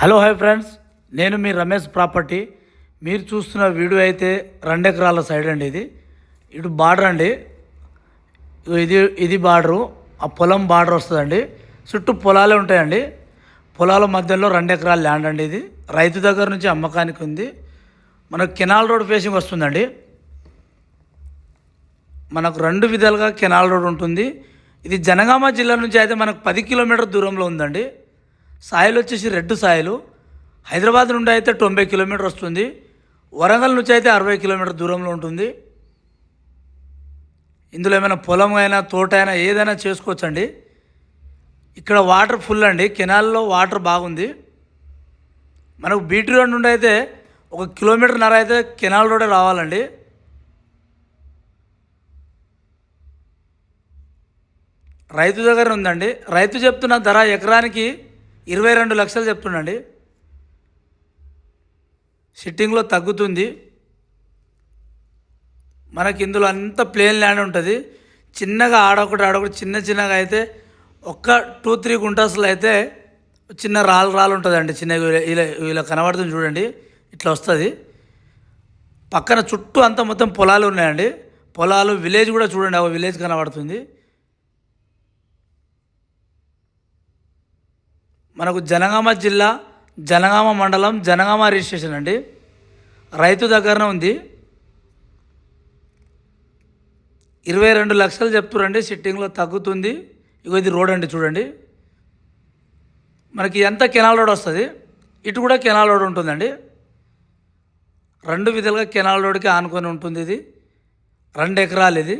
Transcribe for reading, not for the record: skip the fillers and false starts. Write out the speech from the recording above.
Hello hi friends, నేను మీ Ramesh property. మీరు చూస్తున్న వీడియో అయితే 2 ఎకరాల సైడ్ అండి. ఇటు బార్డర్ అండి. ఇది బార్డరు, ఆ పొలం బార్డర్ వస్తుందండి. చుట్టూ పొలాలే ఉంటాయండి. పొలాల మధ్యలో 2 ఎకరాల ల్యాండ్ అండి. ఇది రైతు దగ్గర నుంచి అమ్మకానికి ఉంది. మనకు కెనాల్ రోడ్ ఫేసింగ్ వస్తుందండి. మనకు 2 విధాలుగా కెనాల్ రోడ్ ఉంటుంది. ఇది జనగామ జిల్లా నుంచి అయితే మనకు 10 కిలోమీటర్ దూరంలో ఉందండి. సాయిల్ వచ్చేసి రెడ్ సాయిలు. హైదరాబాద్ నుండి అయితే 90 కిలోమీటర్ వస్తుంది. వరంగల్ నుంచి అయితే 60 కిలోమీటర్ దూరంలో ఉంటుంది. ఇందులో ఏమైనా పొలం అయినా తోట అయినా ఏదైనా చేసుకోవచ్చండి. ఇక్కడ వాటర్ ఫుల్ అండి. కెనాల్లో వాటర్ బాగుంది. మనకు బీటీ రోడ్ నుండి అయితే 1 కిలోమీటర్న్నర అయితే కెనాల్ రోడే రావాలండి. రైతు దగ్గర ఉందండి. రైతు చెప్తున్న ధర ఎకరానికి 22 లక్షలు చెప్తుండండి. సిట్టింగ్లో తగ్గుతుంది. మనకి ఇందులో అంతా ప్లేన్ ల్యాండ్ ఉంటుంది. చిన్నగా ఆడొకటి చిన్నగా అయితే 2-3 గుంటాసులు అయితే చిన్న రాళ్ళు ఉంటుందండి. చిన్నగా ఇలా కనబడుతుంది చూడండి, ఇట్లా వస్తుంది. పక్కన చుట్టూ అంతా మొత్తం పొలాలు ఉన్నాయండి. పొలాలు, విలేజ్ కూడా చూడండి, ఆ విలేజ్ కనబడుతుంది. మనకు జనగామ జిల్లా, జనగామ మండలం, జనగామ రిజిస్ట్రేషన్ అండి. రైతు దగ్గరనే ఉంది. 22 లక్షలు చెప్తురండి. సిట్టింగ్లో తగ్గుతుంది. ఇది రోడ్ అండి చూడండి. మనకి ఎంత కెనాల్ రోడ్ వస్తుంది, ఇటు కూడా కెనాల్ రోడ్ ఉంటుందండి. 2 విధాలుగా కెనాల్ రోడ్కి ఆనుకొని ఉంటుంది. ఇది 2 ఎకరాలు. ఇది